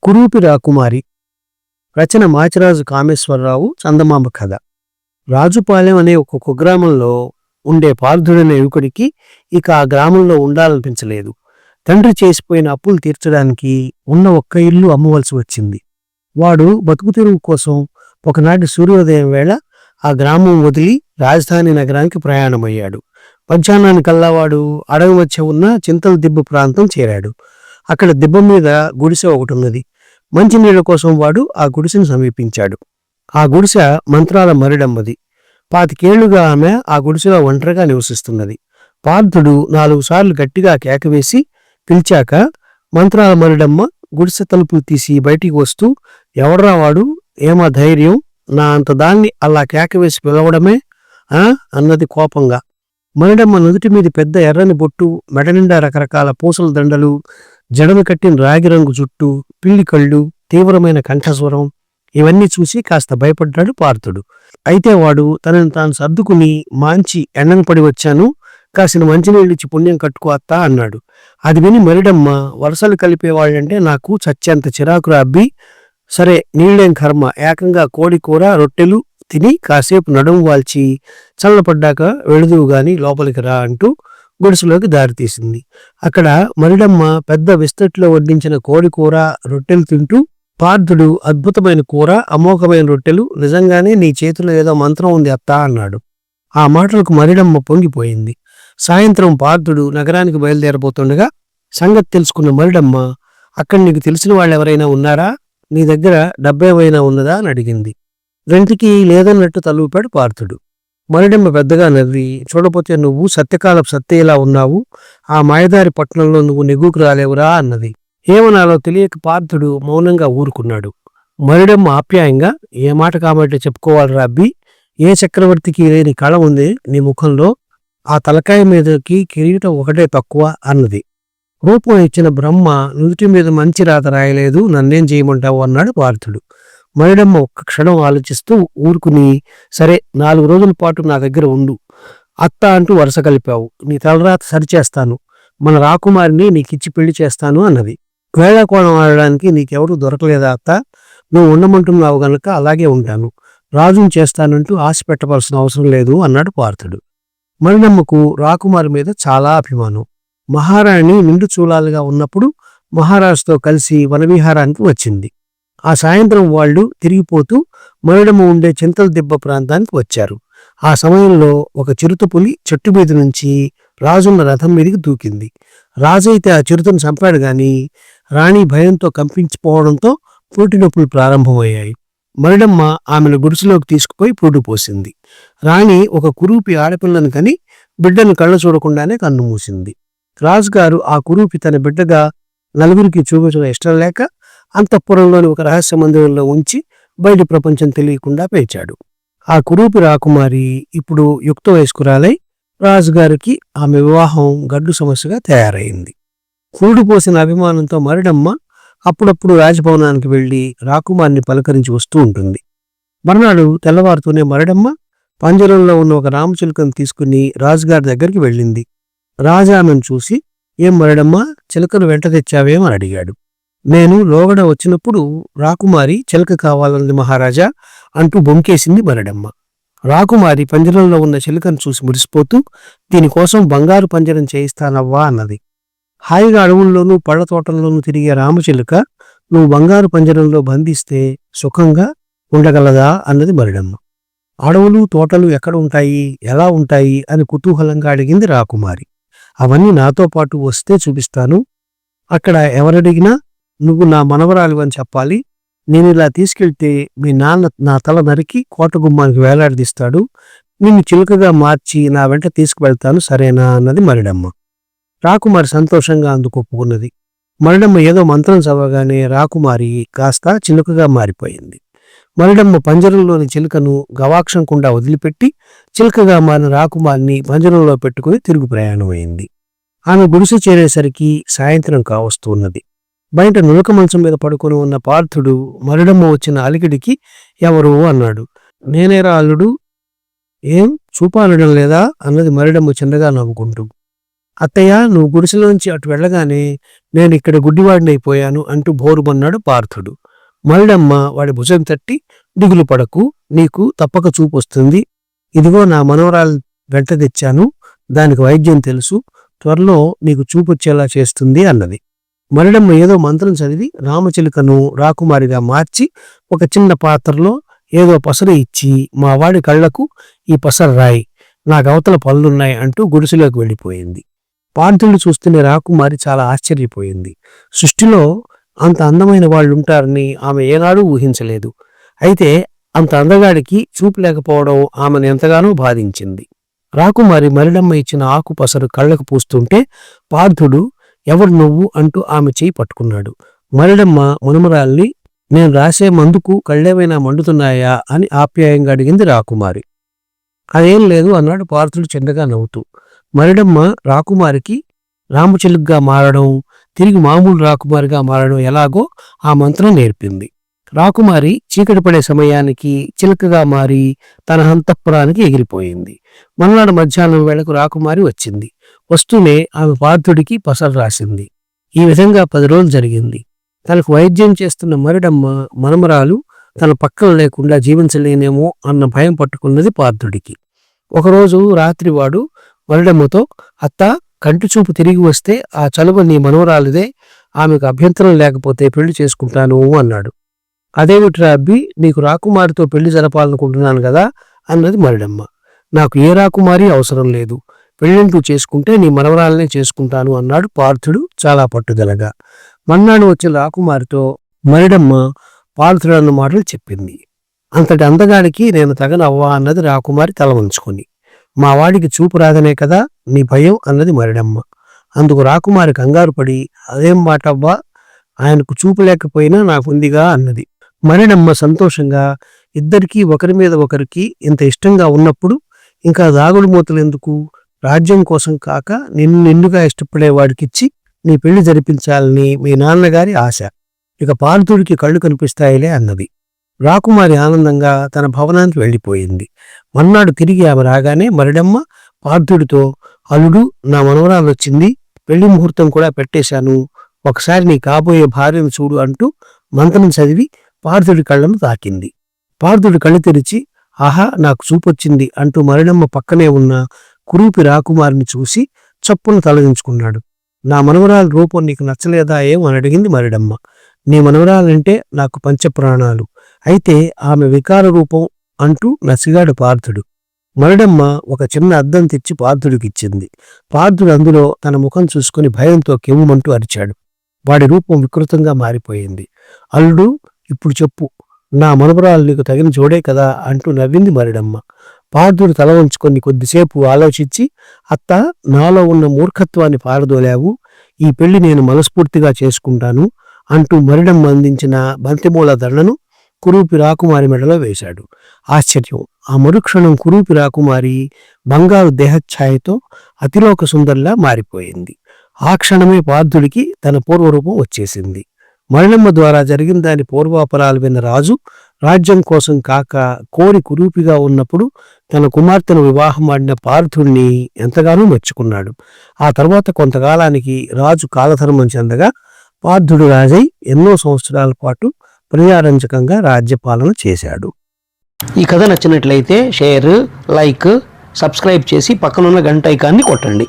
కురూపి రాకుమారి. రచన మాచిరాజు కామేశ్వరరావు. చందమామ కథ. రాజుపాలెం అనే ఒక కుగ్రామంలో ఉండే పార్థుడనే యువకుడికి ఇక ఆ గ్రామంలో ఉండాలనిపించలేదు. తండ్రి చేసిపోయిన అప్పులు తీర్చడానికి ఉన్న ఒక్క ఇల్లు అమ్మవలసి వచ్చింది. వాడు బతుకు తెరువు కోసం ఒకనాటి సూర్యోదయం వేళ ఆ గ్రామం వదిలి రాజధాని నగరానికి ప్రయాణమయ్యాడు. మధ్యాహ్నానికల్లా వాడు అడవి మధ్య ఉన్న చింతల దిబ్బ ప్రాంతం చేరాడు. అక్కడ దిబ్బ మీద గుడిసె ఒకటి ఉన్నది. మంచినీళ్ల కోసం వాడు ఆ గుడిసెను సమీపించాడు. ఆ గుడిసె మంత్రాల మరిడమ్మది. 25 ఏళ్లుగా ఆమె ఆ గుడిసెలో ఒంటరిగా నివసిస్తున్నది. పార్థుడు 4 సార్లు గట్టిగా కేకవేసి పిలిచాక మంత్రాల మరిడమ్మ గుడిసె తలుపులు తీసి బయటికి వస్తూ, ఎవడ్రా వాడు, ఏమా ధైర్యం, నా అంత దాన్ని అలా కేకవేసి పిలవడమే అన్నది కోపంగా. మరిడమ్మ నుదుటి మీద పెద్ద ఎర్రని బొట్టు, మెడ నిండా రకరకాల పూసల దండలు, జడను కట్టిన రాగి రంగు జుట్టు, పిల్లి కళ్ళు, తీవ్రమైన కంఠస్వరం ఇవన్నీ చూసి కాస్త భయపడ్డాడు పార్థుడు. అయితే వాడు తనని తాను సర్దుకుని, మాంచి ఎండను పడి వచ్చాను, కాసిన మంచినీళ్ళిచ్చి పుణ్యం కట్టుకో అత్తా అన్నాడు. అది విని మరిడమ్మ, వరసలు కలిపేవాళ్ళంటే నాకు చచ్చేంత చిరాకురా అబ్బి, సరే నీళ్ళేం కర్మ, ఏకంగా కోడి కూర రొట్టెలు తిని కాసేపు నడుము వాల్చి చల్లపడ్డాక వెళుదువు గాని లోపలికి రా అంటూ గుడిసెలోకి దారితీసింది. అక్కడ మరిడమ్మ పెద్ద విస్తట్లో వడ్డించిన కోడి కూర రొట్టెలు తింటూ, పార్థుడు, అద్భుతమైన కూర, అమోఘమైన రొట్టెలు, నిజంగానే నీ చేతిలో ఏదో మంత్రం ఉంది అత్తా అన్నాడు. ఆ మాటలకు మరిడమ్మ పొంగిపోయింది. సాయంత్రం పార్థుడు నగరానికి బయలుదేరబోతుండగా సంగతి తెలుసుకున్న మరిడమ్మ, అక్కడ నీకు తెలిసిన వాళ్ళు ఎవరైనా ఉన్నారా, నీ దగ్గర డబ్బేమైనా ఉన్నదా అని అడిగింది. రెంటికి లేదన్నట్టు తలూపాడు పార్థుడు. మరిడమ్మ పెద్దగా నవ్వి, చూడపోతే నువ్వు సత్యకాలపు సత్యలా ఉన్నావు, ఆ మాయదారి పట్టణంలో నువ్వు నెగ్గుకు రాలేవురా అన్నది. ఏమనాలో తెలియక పార్థుడు మౌనంగా ఊరుకున్నాడు. మరిడమ్మ ఆప్యాయంగా, ఏ మాట కామంటే చెప్పుకోవాలిరా అబ్బి, ఏ చక్రవర్తికి లేని కళ ఉంది నీ ముఖంలో, ఆ తలకాయ మీదకి కిరీటం ఒకటే తక్కువ అన్నది. రూపం ఇచ్చిన బ్రహ్మ నుదుటి మీద మంచి రాత రాయలేదు, నన్నేం చేయమంటావు అన్నాడు పార్థుడు. మరిడమ్మ ఒక్క క్షణం ఆలోచిస్తూ ఊరుకుని, సరే 4 రోజుల పాటు నా దగ్గర ఉండు అత్త అంటూ వరుస కలిపావు, నీ తలరాత సరిచేస్తాను, మన రాకుమారిని నీకిచ్చి పెళ్లి చేస్తాను అన్నది. వేళాకోళం ఆడడానికి నీకెవరూ దొరకలేదా అత్త, నువ్వు ఉండమంటున్నావు గనక అలాగే ఉంటాను, రాజుని చేస్తానంటూ ఆశ పెట్టవలసిన అవసరం లేదు అన్నాడు పార్థుడు. మరిడమ్మకు రాకుమారి మీద చాలా అభిమానం. మహారాణి నిండు చూలాలుగా ఉన్నప్పుడు మహారాజుతో కలిసి వనవిహారానికి వచ్చింది. ఆ సాయంత్రం వాళ్ళు తిరిగిపోతూ మరిడమ్మ ఉండే చింతల దిబ్బ ప్రాంతానికి వచ్చారు. ఆ సమయంలో ఒక చిరుతపులి చెట్టు మీద నుంచి రాజున్న రథం మీదకి దూకింది. రాజైతే ఆ చిరుతను చంపాడు గాని రాణి భయంతో కంపించిపోవడంతో పురిటి నొప్పులు ప్రారంభమయ్యాయి. మరిడమ్మ ఆమెను గుడిసెలోకి తీసుకుపోయి పురుడు పోసింది. రాణి ఒక కురూపి ఆడపిల్లను కని బిడ్డను కళ్ళ చూడకుండానే కన్ను మూసింది. రాజుగారు ఆ కురూపి తన బిడ్డగా నలుగురికి చూపించడం ఇష్టం లేక అంతఃపురంలోని ఒక రహస్య మందిరంలో ఉంచి బయటి ప్రపంచం తెలియకుండా పెంచాడు. ఆ కురూపి రాకుమారి ఇప్పుడు యుక్త వయస్కురాలై రాజుగారికి ఆమె వివాహం గడ్డు సమస్యగా తయారైంది. పురుడు పోసిన అభిమానంతో మరిడమ్మ అప్పుడప్పుడు రాజభవనానికి వెళ్లి రాకుమారిని పలకరించి వస్తూ ఉంటుంది. మర్నాడు తెల్లవారుతూనే మరిడమ్మ పంజరంలో ఉన్న ఒక రామచిలుకను తీసుకుని రాజుగారి దగ్గరికి వెళ్ళింది. రాజు ఆమెను చూసి, ఏం మరిడమ్మ, చిలుకను వెంట తెచ్చావేమని అడిగాడు. నేను లోగడ వచ్చినప్పుడు రాకుమారి చిలక కావాలన్నది మహారాజా అంటూ బొంకేసింది మరిడమ్మ. రాకుమారి పంజరంలో ఉన్న చిలుకను చూసి మురిసిపోతూ, దీనికోసం బంగారు పంజరం చేయిస్తానవ్వా అన్నది. హాయిగా అడవుల్లోనూ పళ్ళ తోటల్లోనూ తిరిగే రామచిలుక నువ్వు బంగారు పంజరంలో బంధిస్తే సుఖంగా ఉండగలదా అన్నది మరిడమ్మ. అడవులు తోటలు ఎక్కడ ఉంటాయి, ఎలా ఉంటాయి అని కుతూహలంగా అడిగింది రాకుమారి. అవన్నీ నాతో పాటు వస్తే చూపిస్తాను, అక్కడ ఎవరడిగినా నువ్వు నా మనవరాలు అని చెప్పాలి, నేను ఇలా తీసుకెళ్తే మీ నాన్న నా తల నరికి కోట గుమ్మానికి వేలాడదీస్తాడు, నిన్ను చిలుకగా మార్చి నా వెంట తీసుకువెళ్తాను, సరేనా అన్నది మరిడమ్మ. రాకుమారి సంతోషంగా అందుకొప్పుకున్నది. మరిడమ్మ ఏదో మంత్రం చదవగానే రాకుమారి కాస్త చిలుకగా మారిపోయింది. మరిడమ్మ పంజరంలోని చిలుకను గవాక్షంకుండా వదిలిపెట్టి చిలుకగా మారిన రాకుమారిని పంజరంలో పెట్టుకుని తిరుగు ప్రయాణమైంది. ఆమె గుడిసె చేరేసరికి సాయంత్రం కావస్తున్నది. బయట నులక మంచం మీద పడుకొని ఉన్న పార్థుడు మరిడమ్మ వచ్చిన అలికిడికి ఎవరు అన్నాడు. నేనేరా అల్లుడు, ఏం చూపాలడం లేదా అన్నది మరిడమ్మ చిన్నగా నవ్వుకుంటూ. అత్తయ్య, నువ్వు గుడిసెలోంచి అటు వెళ్ళగానే నేను ఇక్కడ గుడ్డివాడినైపోయాను అంటూ బోరుమన్నాడు పార్థుడు. మరుడమ్మ వాడి భుజం తట్టి, దిగులు పడకు, నీకు తప్పక చూపు వస్తుంది. ఇదిగో నా మనవరాలు వెంట తెచ్చాను, దానికి వైద్యం తెలుసు, త్వరలో నీకు చూపొచ్చేలా చేస్తుంది అన్నది. మరుడమ్మ ఏదో మంత్రం చదివి రామచిలుకను రాకుమారిగా మార్చి ఒక చిన్న పాత్రలో ఏదో పసరు ఇచ్చి, మా వాడి కళ్లకు ఈ పసరు రాయి, నాకు అవతల పళ్ళున్నాయి అంటూ గుడిసెలోకి వెళ్ళిపోయింది. పార్థుడు చూస్తున్న రాకుమారి చాలా ఆశ్చర్యపోయింది. సృష్టిలో అంత అందమైన వాళ్ళుంటారని ఆమె ఏనాడూ ఊహించలేదు. అయితే అంత అందగాడికి చూపు లేకపోవడం ఆమెను ఎంతగానో బాధించింది. రాకుమారి మరిడమ్మ ఇచ్చిన ఆకు పసరు కళ్ళకు పూస్తుంటే పార్థుడు ఎవరు నువ్వు అంటూ ఆమె చేయి పట్టుకున్నాడు. మరిడమ్మ మునమరాల్ని, నేను రాసే మందుకు కళ్ళేమైనా మండుతున్నాయా అని ఆప్యాయంగా అడిగింది రాకుమారి. అదేం లేదు అన్నాడు పార్థుడు చిన్నగా నవ్వుతూ. మరిడమ్మ రాకుమారికి రామచిలుకగా మారడం, తిరిగి మామూలు రాకుమారిగా మారడం ఎలాగో ఆ మంత్రం నేర్పింది. రాకుమారి చీకటి పడే సమయానికి చిలుకగా మారి తన అంతఃపురానికి ఎగిరిపోయింది. మర్నాడు మధ్యాహ్నం వేళకు రాకుమారి వచ్చింది. వస్తూనే ఆమె పార్థుడికి పసరు రాసింది. ఈ విధంగా 10 రోజులు జరిగింది. తనకు వైద్యం చేస్తున్న మరిడమ్మ మనమరాలు తన పక్కన లేకుండా జీవించలేనేమో అన్న భయం పట్టుకున్నది పార్థుడికి. ఒకరోజు రాత్రి వాడు మరిడమ్మతో, అత్త, కంటి చూపు తిరిగి వస్తే ఆ చలువ నీ మనవరాలిదే, ఆమెకు అభ్యంతరం లేకపోతే పెళ్లి చేసుకుంటాను అన్నాడు. అదేమిట్రా అబ్బి, నీకు రాకుమారితో పెళ్లి జరపాలనుకుంటున్నాను కదా అన్నది మరిడమ్మ. నాకు ఏ రాకుమారి అవసరం లేదు, పెళ్ళంటూ చేసుకుంటే నీ మనవరాలనే చేసుకుంటాను అన్నాడు పార్థుడు చాలా పట్టుదలగా. మన్నాడు వచ్చిన రాకుమారితో మరిడమ్మ పార్థుడు అన్న మాటలు చెప్పింది. అంతటి అందగాడికి నేను తగనవ్వా అన్నది రాకుమారి తల వంచుకొని. మా వాడికి చూపు రాదనే కదా నీ భయం అన్నది మరిడమ్మ. అందుకు రాకుమారి కంగారు పడి, అదేం మాటవ్వా, ఆయనకు చూపు లేకపోయినా నాకుందిగా అన్నది. మరిడమ్మ సంతోషంగా, ఇద్దరికీ ఒకరి మీద ఒకరికి ఇంత ఇష్టంగా ఉన్నప్పుడు ఇంకా దాగుడు మూతలు ఎందుకు, రాజ్యం కోసం కాక నిన్ను నిండుగా ఇష్టపడే వాడికిచ్చి నీ పెళ్లి జరిపించాలని మీ నాన్నగారి ఆశ, ఇక పార్థుడికి కళ్ళు కనిపిస్తాయిలే అన్నది. రాకుమారి ఆనందంగా తన భవనానికి వెళ్ళిపోయింది. మన్నాడు తిరిగి ఆమె రాగానే మరిడమ్మ పార్థుడితో, అల్లుడు, నా మనవరాలు వచ్చింది, పెళ్లి ముహూర్తం కూడా పెట్టేశాను, ఒకసారి నీ కాబోయే భార్యను చూడు అంటూ మంత్రం చదివి పార్థుడి కళ్ళను తాకింది. పార్థుడి కళ్ళు తెరిచి, ఆహా, నాకు చూపొచ్చింది అంటూ మరిడమ్మ పక్కనే ఉన్న కురూపి రాకుమారిని చూసి చప్పున తలదించుకున్నాడు. నా మనవరాలు రూపం నీకు నచ్చలేదా ఏం అని అడిగింది మరిడమ్మ. నీ మనవరాలంటే నాకు పంచప్రాణాలు, అయితే ఆమె వికార రూపం అంటూ నసిగాడు పార్థుడు. మరిడమ్మ ఒక చిన్న అద్దం తెచ్చి పార్థుడికిచ్చింది. పార్థుడు అందులో తన ముఖం చూసుకుని భయంతో కెవ్వుమంటూ అరిచాడు. వాడి రూపం వికృతంగా మారిపోయింది. అల్లుడు, ఇప్పుడు చెప్పు, నా మనవరాలు నీకు తగిన జోడే కదా అంటూ నవ్వింది మరిడమ్మ. పార్థుడు తల వంచుకొని కొద్దిసేపు ఆలోచించి, అత్త, నాలో ఉన్న మూర్ఖత్వాన్ని పారదోలావు, ఈ పెళ్లి నేను మనస్ఫూర్తిగా చేసుకుంటాను అంటూ మరిడమ్మ అందించిన బంతిమూల దండను కురూపి రాకుమారి మెడలో వేశాడు. ఆశ్చర్యం! ఆ మరుక్షణం కురూపి రాకుమారి బంగారు దేహఛాయతో అతిలోక సుందరిలా మారిపోయింది. ఆ క్షణమే పార్థుడికి తన పూర్వరూపం వచ్చేసింది. మరిడమ్మ ద్వారా జరిగిన దాని పూర్వాపరాలు విన్న రాజు రాజ్యం కోసం కాక కోరి కురూపిగా ఉన్నప్పుడు తన కుమార్తెను వివాహమాడిన పార్థుడిని ఎంతగానో మెచ్చుకున్నాడు. ఆ తర్వాత కొంతకాలానికి రాజు కాలధర్మం చెందగా పార్థుడు రాజై ఎన్నో సంవత్సరాల పాటు ప్రజారంజకంగా రాజ్యపాలన చేశాడు. ఈ కథ నచ్చినట్లయితే షేర్, లైక్, సబ్స్క్రైబ్ చేసి పక్కనున్న గంట ఐకాన్ని కొట్టండి.